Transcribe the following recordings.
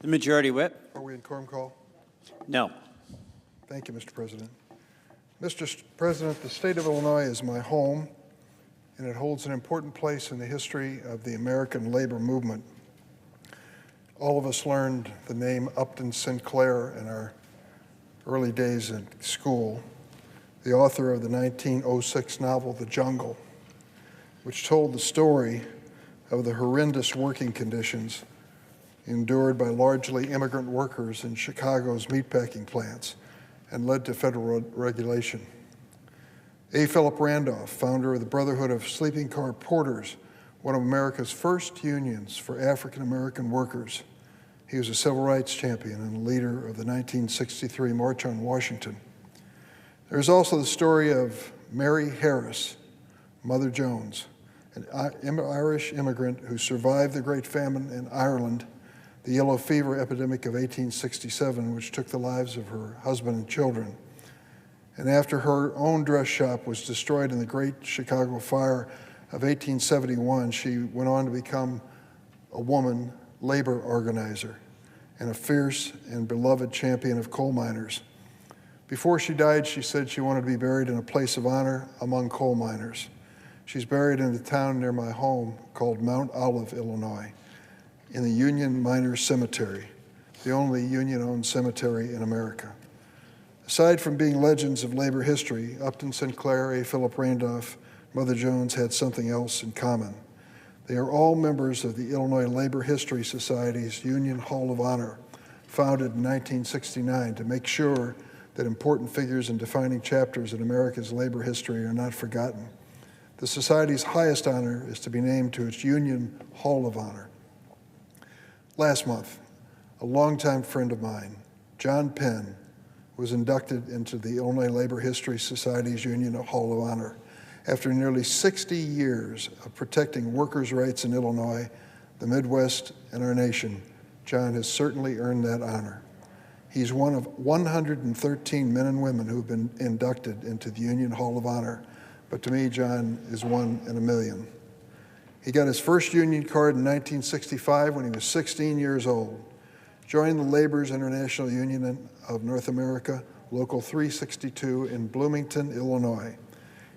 The majority whip. Are we in quorum call? No. Thank you, Mr. President. Mr. President, the state of Illinois is my home, and it holds an important place in the history of the American labor movement. All of us learned the name Upton Sinclair in our early days in school, the author of the 1906 novel, The Jungle, which told the story of the horrendous working conditions endured by largely immigrant workers in Chicago's meatpacking plants and led to federal regulation. A. Philip Randolph, founder of the Brotherhood of Sleeping Car Porters, one of America's first unions for African-American workers. He was a civil rights champion and a leader of the 1963 March on Washington. There's also the story of Mary Harris, Mother Jones, an Irish immigrant who survived the Great Famine in Ireland, the yellow fever epidemic of 1867, which took the lives of her husband and children. And after her own dress shop was destroyed in the Great Chicago Fire of 1871, she went on to become a woman labor organizer and a fierce and beloved champion of coal miners. Before she died, she said she wanted to be buried in a place of honor among coal miners. She's buried in the town near my home called Mount Olive, Illinois, in the Union Miners Cemetery, the only union-owned cemetery in America. Aside from being legends of labor history, Upton Sinclair, A. Philip Randolph, Mother Jones had something else in common. They are all members of the Illinois Labor History Society's Union Hall of Honor, founded in 1969 to make sure that important figures and defining chapters in America's labor history are not forgotten. The Society's highest honor is to be named to its Union Hall of Honor. Last month, a longtime friend of mine, John Penn, was inducted into the Illinois Labor History Society's Union Hall of Honor. After nearly 60 years of protecting workers' rights in Illinois, the Midwest, and our nation, John has certainly earned that honor. He's one of 113 men and women who've been inducted into the Union Hall of Honor, but to me, John is one in a million. He got his first union card in 1965 when he was 16 years old. Joined the Labor's International Union of North America, Local 362 in Bloomington, Illinois.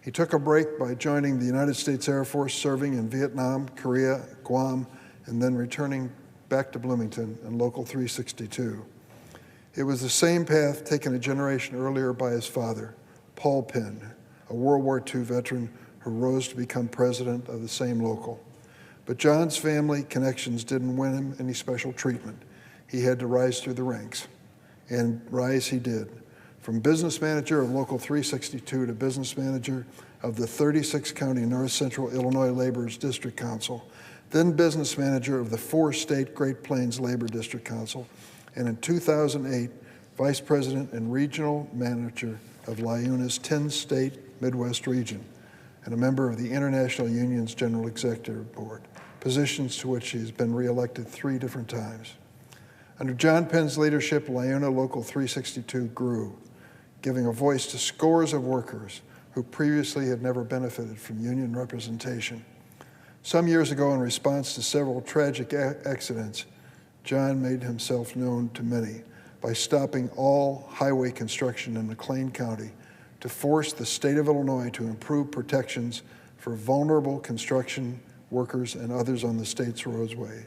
He took a break by joining the United States Air Force, serving in Vietnam, Korea, Guam, and then returning back to Bloomington and Local 362. It was the same path taken a generation earlier by his father, Paul Penn, a World War II veteran who rose to become president of the same local. But John's family connections didn't win him any special treatment. He had to rise through the ranks, and rise he did. From business manager of Local 362 to business manager of the 36-county North Central Illinois Laborers District Council, then business manager of the 4-state Great Plains Labor District Council, and in 2008, vice president and regional manager of LIUNA's 10-state Midwest region, and a member of the International Union's General Executive Board, positions to which he has been reelected 3 different times. Under John Penn's leadership, LIUNA Local 362 grew, giving a voice to scores of workers who previously had never benefited from union representation. Some years ago, in response to several tragic accidents, John made himself known to many by stopping all highway construction in McLean County to force the state of Illinois to improve protections for vulnerable construction workers and others on the state's roadways.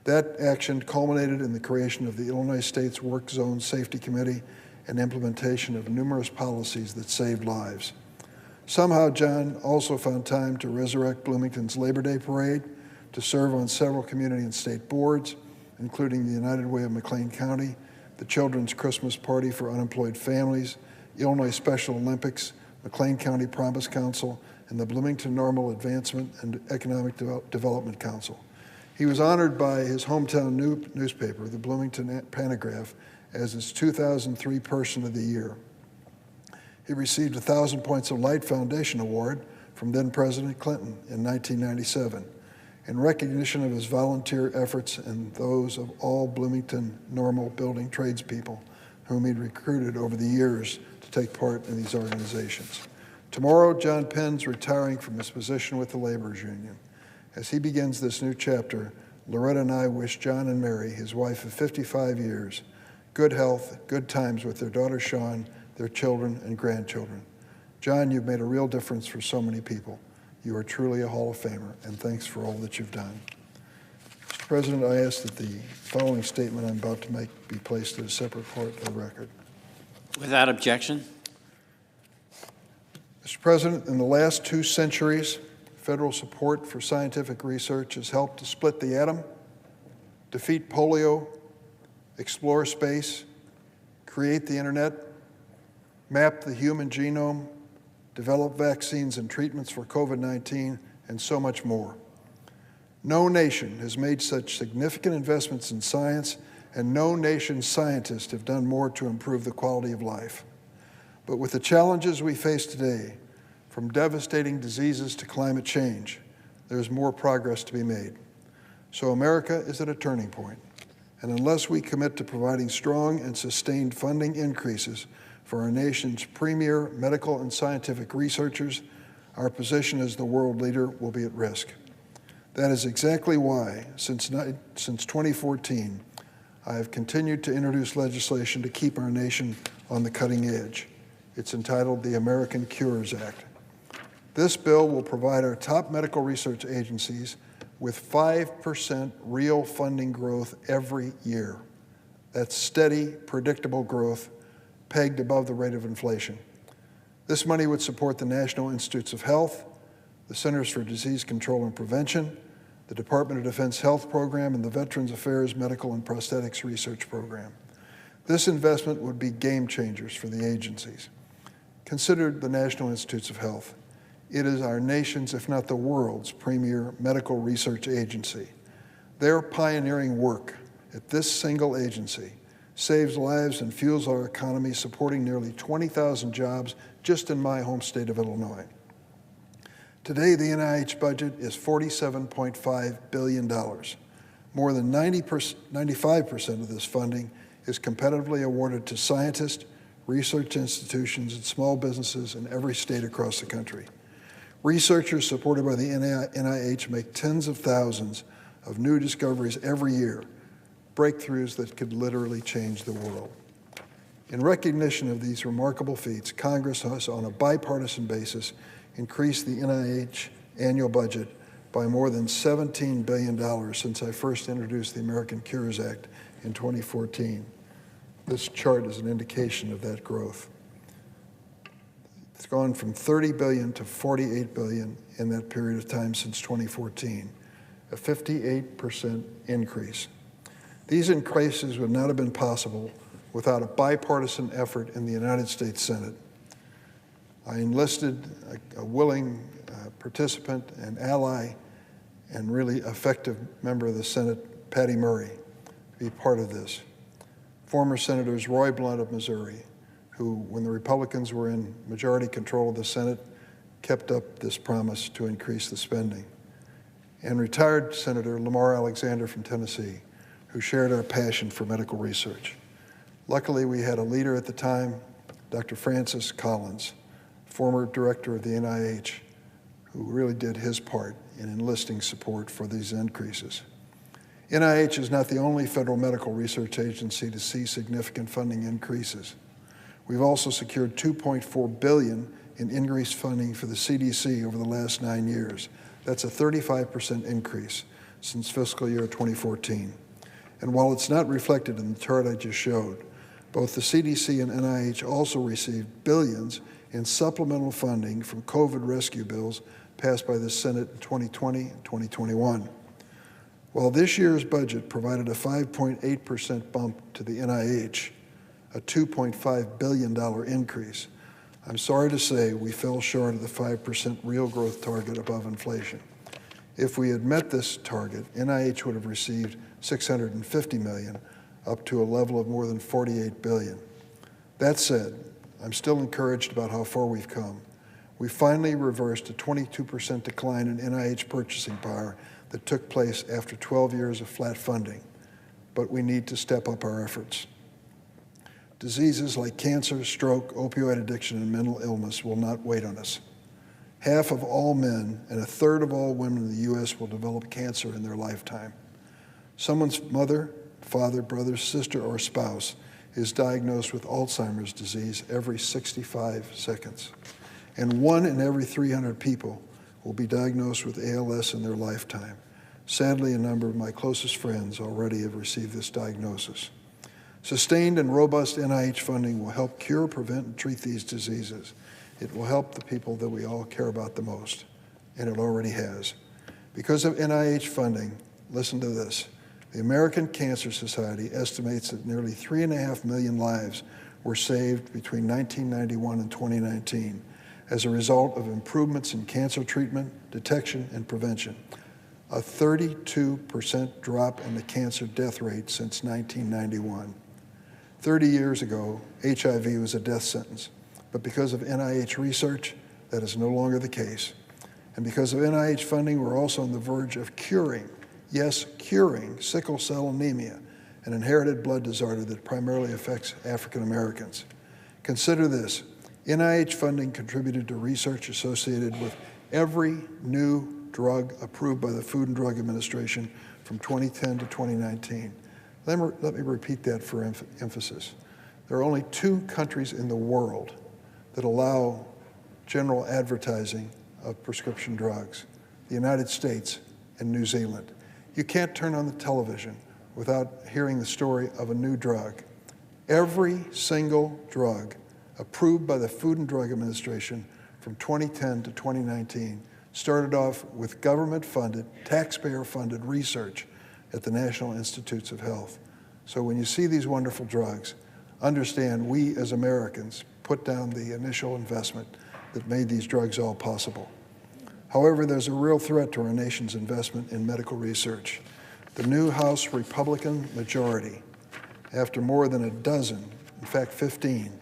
That action culminated in the creation of the Illinois State's Work Zone Safety Committee and implementation of numerous policies that saved lives. Somehow, John also found time to resurrect Bloomington's Labor Day Parade, to serve on several community and state boards, including the United Way of McLean County, the Children's Christmas Party for Unemployed Families, Illinois Special Olympics, McLean County Promise Council, and the Bloomington Normal Advancement and Economic Development Council. He was honored by his hometown newspaper, the Bloomington Panagraph, as its 2003 Person of the Year. He received a 1,000 Points of Light Foundation Award from then-President Clinton in 1997, in recognition of his volunteer efforts and those of all Bloomington normal building tradespeople whom he'd recruited over the years to take part in these organizations. Tomorrow, John Penn's retiring from his position with the Laborers Union. As he begins this new chapter, Loretta and I wish John and Mary, his wife of 55 years, good health, good times with their daughter Sean, their children and grandchildren. John, you've made a real difference for so many people. You are truly a Hall of Famer, and thanks for all that you've done. Mr. President, I ask that the following statement I'm about to make be placed as a separate part of the record. Without objection. Mr. President, in the last 2 centuries, federal support for scientific research has helped to split the atom, defeat polio, explore space, create the internet, map the human genome, develop vaccines and treatments for COVID-19, and so much more. No nation has made such significant investments in science, and no nation's scientists have done more to improve the quality of life. But with the challenges we face today, from devastating diseases to climate change, there's more progress to be made. So America is at a turning point, and unless we commit to providing strong and sustained funding increases for our nation's premier medical and scientific researchers, our position as the world leader will be at risk. That is exactly why, since 2014, I have continued to introduce legislation to keep our nation on the cutting edge. It's entitled the American Cures Act. This bill will provide our top medical research agencies with 5% real funding growth every year. That's steady, predictable growth pegged above the rate of inflation. This money would support the National Institutes of Health, the Centers for Disease Control and Prevention, the Department of Defense Health Program, and the Veterans Affairs Medical and Prosthetics Research Program. This investment would be game changers for the agencies. Consider the National Institutes of Health. It is our nation's, if not the world's, premier medical research agency. Their pioneering work at this single agency saves lives and fuels our economy, supporting nearly 20,000 jobs just in my home state of Illinois. Today, the NIH budget is $47.5 billion. More than 95% of this funding is competitively awarded to scientists, research institutions, and small businesses in every state across the country. Researchers supported by the NIH make tens of thousands of new discoveries every year, breakthroughs that could literally change the world. In recognition of these remarkable feats, Congress has, on a bipartisan basis, increased the NIH annual budget by more than $17 billion since I first introduced the American Cures Act in 2014. This chart is an indication of that growth. It's gone from $30 billion to $48 billion in that period of time since 2014, a 58% increase. These increases would not have been possible without a bipartisan effort in the United States Senate. I enlisted a willing participant and ally and really effective member of the Senate, Patty Murray, to be part of this. Former Senators Roy Blunt of Missouri, who, when the Republicans were in majority control of the Senate, kept up this promise to increase the spending. And retired Senator Lamar Alexander from Tennessee, who shared our passion for medical research. Luckily, we had a leader at the time, Dr. Francis Collins, former director of the NIH, who really did his part in enlisting support for these increases. NIH is not the only federal medical research agency to see significant funding increases. We've also secured $2.4 billion in increased funding for the CDC over the last 9 years. That's a 35% increase since fiscal year 2014. And while it's not reflected in the chart I just showed, both the CDC and NIH also received billions in supplemental funding from COVID rescue bills passed by the Senate in 2020 and 2021. While this year's budget provided a 5.8% bump to the NIH, a $2.5 billion increase, I'm sorry to say we fell short of the 5% real growth target above inflation. If we had met this target, NIH would have received $650 million, up to a level of more than $48 billion. That said, I'm still encouraged about how far we've come. We finally reversed a 22% decline in NIH purchasing power that took place after 12 years of flat funding, but we need to step up our efforts. Diseases like cancer, stroke, opioid addiction, and mental illness will not wait on us. Half of all men and a third of all women in the U.S. will develop cancer in their lifetime. Someone's mother, father, brother, sister, or spouse is diagnosed with Alzheimer's disease every 65 seconds. And 1 in every 300 people will be diagnosed with ALS in their lifetime. Sadly, a number of my closest friends already have received this diagnosis. Sustained and robust NIH funding will help cure, prevent, and treat these diseases. It will help the people that we all care about the most, and it already has. Because of NIH funding, listen to this, the American Cancer Society estimates that nearly 3.5 million lives were saved between 1991 and 2019 as a result of improvements in cancer treatment, detection, and prevention. A 32% drop in the cancer death rate since 1991. 30 years ago, HIV was a death sentence, but because of NIH research, that is no longer the case. And because of NIH funding, we're also on the verge of curing, yes, curing sickle cell anemia, an inherited blood disorder that primarily affects African Americans. Consider this, NIH funding contributed to research associated with every new drug approved by the Food and Drug Administration from 2010 to 2019. Let me repeat that for emphasis. There are only 2 countries in the world that allow general advertising of prescription drugs, the United States and New Zealand. You can't turn on the television without hearing the story of a new drug. Every single drug approved by the Food and Drug Administration from 2010 to 2019 started off with government-funded, taxpayer-funded research at the National Institutes of Health. So when you see these wonderful drugs, understand we as Americans put down the initial investment that made these drugs all possible. However, there's a real threat to our nation's investment in medical research. The new House Republican majority, after more than a dozen, in fact 15,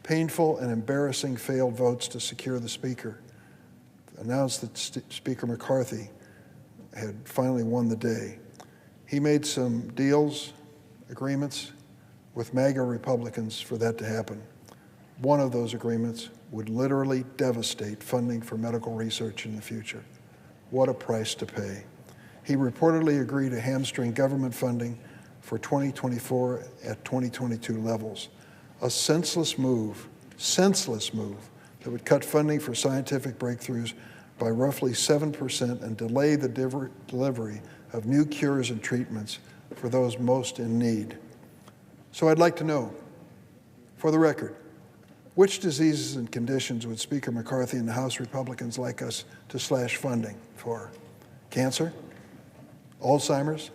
painful and embarrassing failed votes to secure the Speaker, announced that Speaker McCarthy had finally won the day. He made some deals, agreements with MAGA Republicans for that to happen. One of those agreements would literally devastate funding for medical research in the future. What a price to pay. He reportedly agreed to hamstring government funding for 2024 at 2022 levels. A senseless move that would cut funding for scientific breakthroughs by roughly 7% and delay the delivery of new cures and treatments for those most in need. So I'd like to know, for the record, which diseases and conditions would Speaker McCarthy and the House Republicans like us to slash funding for? Cancer? Alzheimer's?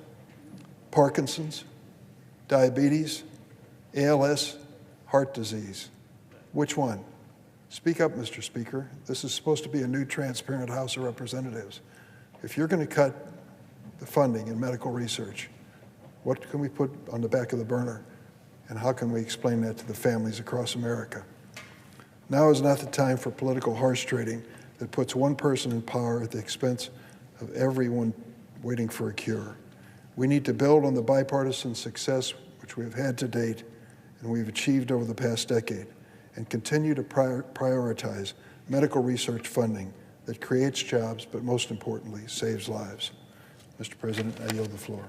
Parkinson's? Diabetes? ALS? Heart disease? Which one? Speak up, Mr. Speaker. This is supposed to be a new, transparent House of Representatives. If you're going to cut the funding in medical research, what can we put on the back of the burner? And how can we explain that to the families across America? Now is not the time for political horse trading that puts one person in power at the expense of everyone waiting for a cure. We need to build on the bipartisan success which we have had to date and we've achieved over the past decade, and continue to prioritize medical research funding that creates jobs, but most importantly, saves lives. Mr. President, I yield the floor.